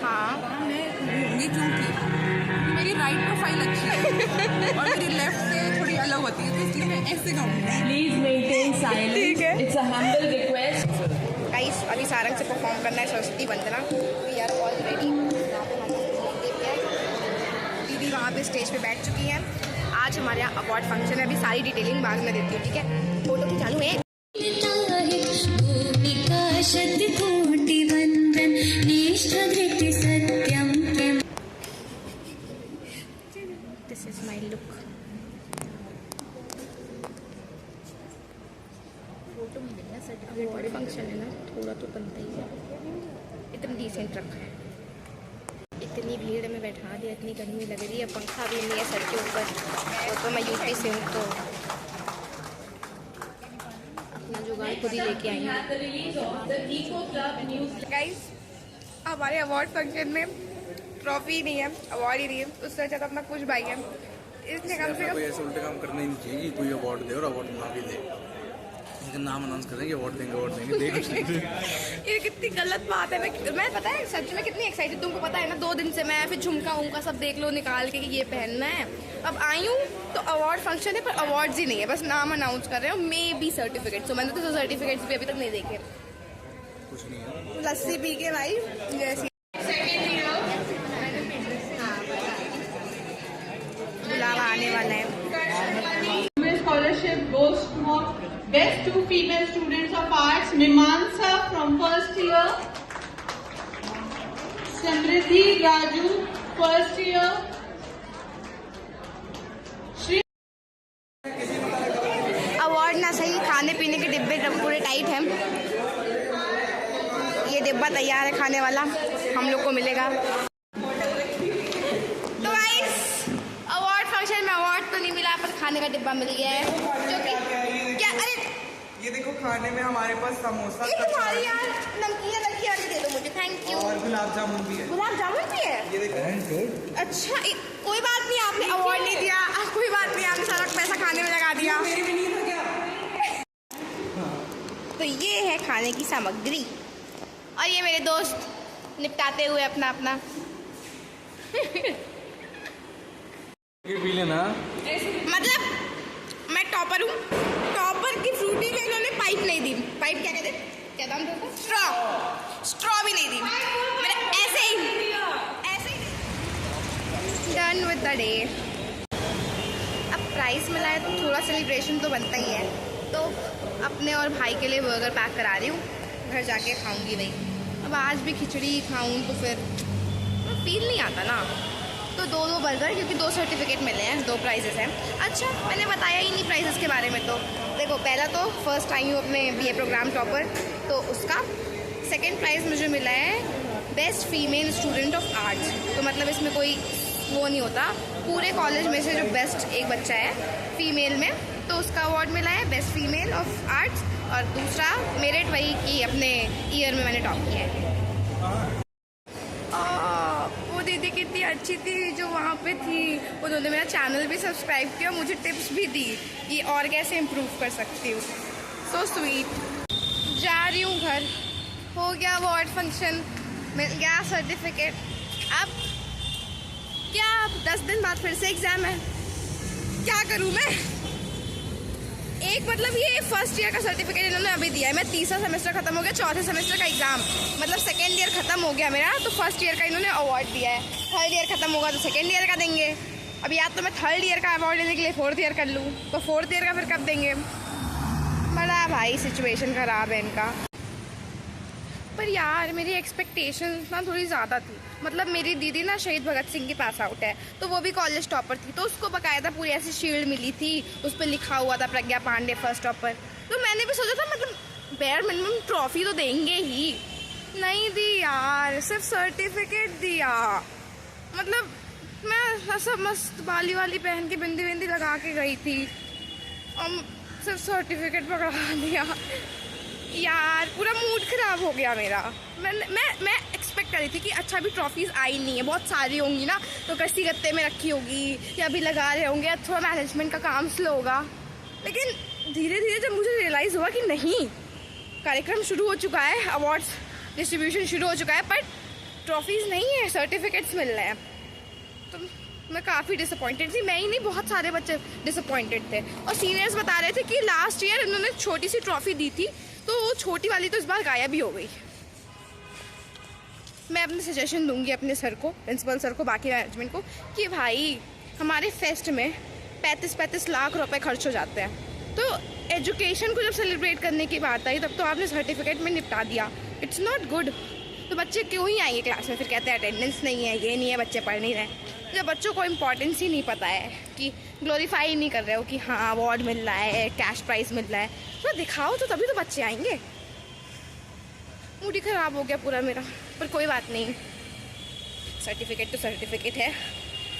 हाँ मैं होंगी क्योंकि मेरी राइट प्रोफाइल अच्छी है और मेरी लेफ्ट से थोड़ी अलग होती है, तो इसलिए मैं ऐसे गाऊंगी। Please maintain silence, it's a humble request. Guys अभी सारंग से परफॉर्म करना है सरस्वती वंदना। We are all ready. दीदी वहाँ पे स्टेज पे बैठ चुकी हैं। आज हमारे यहाँ अवार्ड फंक्शन है। अभी सारी डिटेलिंग बाद में देती हूँ, ठीक है। फोटो खिंचानू है। This is my look. Photo मिलेगा सर्टिफिकेट वाले फंक्शन है ना, थोड़ा तो बनता ही है। इतना डिसेंट रखा है। इतनी भीड़ में बैठा दिया, इतनी गर्मी लग रही है, पंखा भी नहीं है सर के ऊपर। तो मैं यूपी से हूँ तो अपना जुगाड़ खुद ही लेके आई हूँ। गाइस हमारे अवार्ड फंक्शन में ट्रॉफी नहीं है, अवार्ड ही नहीं है, उससे अच्छा तो अपना खुश भाई है। इसने कम से कम ऐसे उल्टे काम करना ही नहीं चाहिए कि कोई अवार्ड दे और अवार्ड ना भी दे। इनका नाम अनाउंस कर देंगे, अवार्ड देंगे ये कितनी गलत बात है। मैं पता है सच में कितनी एक्साइटेड, तुमको पता है ना, 2 दिन से मैं फिर झुमका उमका सब देख लो निकाल के कि ये पहनना है। अब आई हूँ तो अवार्ड फंक्शन है पर अवार्ड्स ही नहीं है, बस नाम अनाउंस कर रहे हो, मे बी सर्टिफिकेट। तो मैंने तो सर्टिफिकेट्स भी अभी तक नहीं देखे। कुछ नहीं है। लस्सी पी के भाई जैसी बुलावा आने वाला है। Scholarship goes to best 2 female students of arts, Mimansa from first year, Samriddhi Raju, first year, Shri. Award ना सही, खाने पीने के डिब्बे पूरे टाइट हैं। ये डिब्बा तैयार है खाने वाला, हम लोग को मिलेगा। तो गाइस अवार्ड फंक्शन में अवार्ड तो नहीं मिला पर खाने का डिब्बा मिल गया है, जो कि क्या। अरे ये देखो खाने में हमारे पास समोसा, ये तुम्हारी यार नमकीन रखी आके दे दो मुझे, थैंक यू। और गुलाब जामुन भी है। गुलाब जामुन भी है? ये देखो। अच्छा कोई बात नहीं, आपने अवार्ड नहीं दिया, कोई बात नहीं, आपने सारा पैसा खाने में लगा दिया। तो ये है खाने की सामग्री और ये मेरे दोस्त निपटाते हुए अपना अपना पी लेना। मतलब मैं टॉपर हूँ, टॉपर की फ्रूटी में इन्होंने पाइप नहीं दी। पाइप क्या कहते, क्या नाम था? स्ट्रॉ भी नहीं दी। मैंने ऐसे ही डन विद द डे। अब प्राइस मिला है तो थोड़ा सेलिब्रेशन तो बनता ही है, तो अपने और भाई के लिए बर्गर पैक करा रही हूँ, घर जाके खाऊंगी भाई। अब आज भी खिचड़ी खाऊं तो फिर फील नहीं आता ना, तो 2 बर्गर, क्योंकि 2 सर्टिफिकेट मिले हैं, 2 प्राइजेस हैं। अच्छा मैंने बताया ही नहीं प्राइजेस के बारे में। तो देखो पहला तो फर्स्ट आई हूँ अपने BA प्रोग्राम टॉपर, तो उसका सेकंड प्राइज़ मुझे मिला है best female student of arts. तो मतलब इसमें कोई वो नहीं होता, पूरे कॉलेज में से जो बेस्ट एक बच्चा है फीमेल में, तो उसका अवार्ड मिला है बेस्ट फीमेल ऑफ आर्ट्स। और दूसरा मेरिट वही कि अपने ईयर में मैंने टॉप किया है। वो दीदी कितनी अच्छी थी जो वहाँ पे थी, उन्होंने मेरा चैनल भी सब्सक्राइब किया, मुझे टिप्स भी दी कि और कैसे इम्प्रूव कर सकती हूँ। So sweet. जा रही हूँ घर, हो गया अवार्ड फंक्शन, मिल गया सर्टिफिकेट। अब क्या, अब 10 दिन बाद फिर से एग्ज़ाम है, क्या करूँ मैं। एक मतलब ये फर्स्ट ईयर का सर्टिफिकेट इन्होंने अभी दिया है, मैं तीसरा सेमेस्टर खत्म हो गया, चौथे सेमेस्टर का एग्जाम, मतलब सेकेंड ईयर खत्म हो गया मेरा, तो फर्स्ट ईयर का इन्होंने अवार्ड दिया है। थर्ड ईयर खत्म होगा तो सेकेंड ईयर का देंगे। अब या तो मैं थर्ड ईयर का अवार्ड लेने के लिए 4th ईयर कर लूँ, तो 4th ईयर का फिर कब देंगे। बड़ा भाई सिचुएशन ख़राब है इनका। पर यार मेरी एक्सपेक्टेशंस ना थोड़ी ज़्यादा थी। मतलब मेरी दीदी ना शहीद भगत सिंह की पास आउट है, तो वो भी कॉलेज टॉपर थी, तो उसको बकायदा पूरी ऐसी शील्ड मिली थी, उस पर लिखा हुआ था प्रज्ञा पांडे फर्स्ट टॉपर। तो मैंने भी सोचा था मतलब बेयर मिनिमम ट्रॉफी तो देंगे ही, नहीं दी यार, सिर्फ सर्टिफिकेट दिया। मतलब मैं सब मस्त बाली वाली पहन के बिंदी बिंदी लगा के गई थी, और सिर्फ सर्टिफिकेट पकड़ा दिया यार, पूरा मूड ख़राब हो गया मेरा। मैं एक्सपेक्ट कर रही थी कि अच्छा अभी ट्रॉफीज़ आई नहीं है, बहुत सारी होंगी ना, तो कस्ती गत्ते में रखी होगी या अभी लगा रहे होंगे, या थोड़ा मैनेजमेंट का काम स्लो होगा। लेकिन धीरे धीरे जब मुझे रियलाइज़ हुआ कि नहीं, कार्यक्रम शुरू हो चुका है, अवार्ड्स डिस्ट्रीब्यूशन शुरू हो चुका है, बट ट्रॉफीज़ नहीं है, सर्टिफिकेट्स मिल रहे हैं। तो मैं काफ़ी डिसअपॉइंटेड थी, मैं ही नहीं बहुत सारे बच्चे डिसअपॉइंटेड थे। और सीनियर्स बता रहे थे कि लास्ट ईयर इन्होंने छोटी सी ट्रॉफी दी थी, तो वो छोटी वाली तो इस बार गायब ही हो गई। मैं अपने सजेशन दूंगी अपने सर को, प्रिंसिपल सर को, बाकी मैनेजमेंट को, कि भाई हमारे फेस्ट में 35-35 लाख रुपए खर्च हो जाते हैं, तो एजुकेशन को जब सेलिब्रेट करने की बात आई तब तो आपने सर्टिफिकेट में निपटा दिया। It's not good. तो बच्चे क्यों ही आएंगे क्लास में, फिर कहते हैं अटेंडेंस नहीं है, ये नहीं है, बच्चे पढ़ नहीं रहे। जब बच्चों को इम्पोर्टेंस ही नहीं पता है, कि ग्लोरीफाई नहीं कर रहे हो कि हाँ अवार्ड मिल रहा है, कैश प्राइज़ मिल रहा है, तो दिखाओ तो तभी तो बच्चे आएंगे। मूड ही ख़राब हो गया पूरा मेरा, पर कोई बात नहीं, सर्टिफिकेट तो सर्टिफिकेट है।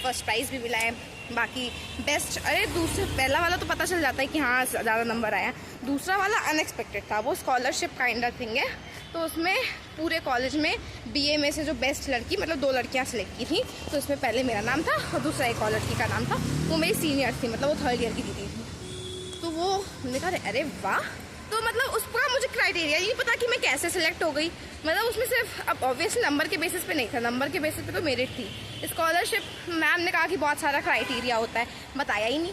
फर्स्ट प्राइज़ भी मिला है, बाकी बेस्ट, अरे दूसरे पहला वाला तो पता चल जाता है कि हाँ ज़्यादा नंबर आया, दूसरा वाला अनएक्सपेक्टेड था। वो स्कॉलरशिप काइंड ऑफ थिंग है, तो उसमें पूरे कॉलेज में बीए में से जो बेस्ट लड़की, मतलब 2 लड़कियाँ सेलेक्ट की थी, तो उसमें पहले मेरा नाम था और दूसरा एक और लड़की का नाम था। वो मेरी सीनियर थी, मतलब वो 3rd ईयर की दीदी थी। तो वो मैंने कहा अरे वाह, तो मतलब उसका मुझे क्राइटेरिया नहीं पता कि मैं कैसे सिलेक्ट हो गई। मतलब उसमें सिर्फ अब ऑब्वियसली नंबर के बेसिस पे नहीं था, नंबर के बेसिस पे तो मेरिट थी। स्कॉलरशिप मैम ने कहा कि बहुत सारा क्राइटेरिया होता है, बताया ही नहीं।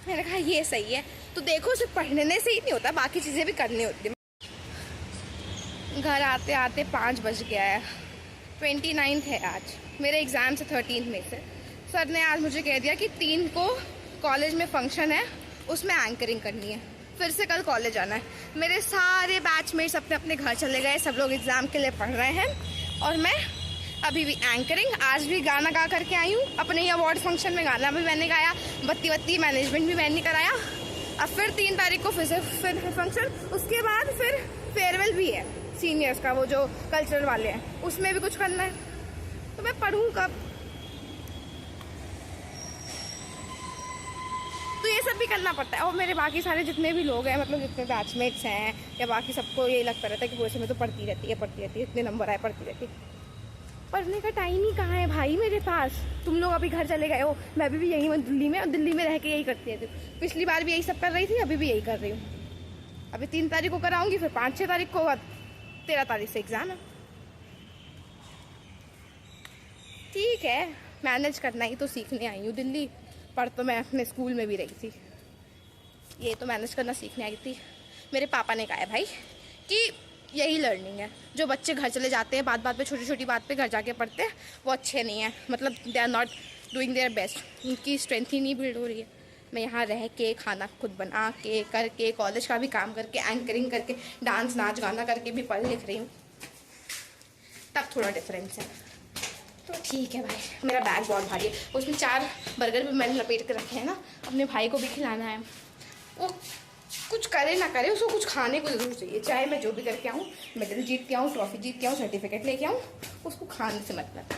मैंने कहा ये सही है। तो देखो सिर्फ पढ़ने से ही नहीं होता, बाकी चीज़ें भी करनी होती है। घर आते आते 5 बज गया है। 29 है आज, मेरे एग्ज़ाम से 13 में से। सर ने आज मुझे कह दिया कि 3 को कॉलेज में फंक्शन है, उसमें एंकरिंग करनी है, फिर से कल कॉलेज आना है। मेरे सारे बैचमेट्स अपने अपने घर चले गए, सब लोग एग्ज़ाम के लिए पढ़ रहे हैं और मैं अभी भी एंकरिंग। आज भी गाना गा करके आई हूँ, अपने ही अवार्ड फंक्शन में गाना भी मैंने गाया, बत्ती बत्ती मैनेजमेंट भी मैंने कराया। अब फिर 3 तारीख को फिर फंक्शन, उसके बाद फिर फेयरवेल भी है सीनियर्स का, वो जो कल्चरल वाले हैं, उसमें भी कुछ करना है। तो मैं पढ़ूँ कब? तो ये सब भी करना पड़ता है। और मेरे बाकी सारे जितने भी लोग हैं, मतलब जितने बैचमेट्स हैं या बाकी सबको ये लगता रहता है कि वो समय तो पढ़ती रहती है, इतने नंबर आए, पढ़ती रहती है। पढ़ने का टाइम ही कहाँ है भाई मेरे पास। तुम लोग अभी घर चले गए हो, मैं अभी भी यहीं दिल्ली में, और दिल्ली में रह के यही करती रहती। पिछली बार भी यही सब कर रही थी, अभी भी यही कर रही हूँ। अभी 3 तारीख को कराऊंगी, फिर 5-6 तारीख को, 13 तारीख से एग्ज़ाम है। ठीक है, मैनेज करना ही तो सीखने आई हूँ दिल्ली। पढ़ तो मैं अपने स्कूल में भी रही थी, ये तो मैनेज करना सीखने आई थी। मेरे पापा ने कहा है भाई कि यही लर्निंग है, जो बच्चे घर चले जाते हैं बात बात पे, छोटी छोटी बात पे घर जाके पढ़ते हैं, वो अच्छे नहीं हैं। मतलब they are not doing their best, उनकी स्ट्रेंथ ही नहीं बिल्ड हो रही है। मैं यहाँ रह के, खाना खुद बना के, करके, कॉलेज का भी काम करके, एंकरिंग करके, डांस नाच गाना करके भी पढ़ लिख रही हूँ, तब थोड़ा डिफरेंस है। तो ठीक है भाई, मेरा बैग बहुत भारी है, उसमें 4 बर्गर भी मैंने लपेट के रखे हैं ना, अपने भाई को भी खिलाना है। वो कुछ करे ना करे, उसको कुछ खाने को जरूर चाहिए, चाहे मैं जो भी करके आऊँ, मेडल जीत के आऊँ, ट्रॉफी जीत के आऊँ, सर्टिफिकेट लेके आऊँ, उसको खाने से मतलब।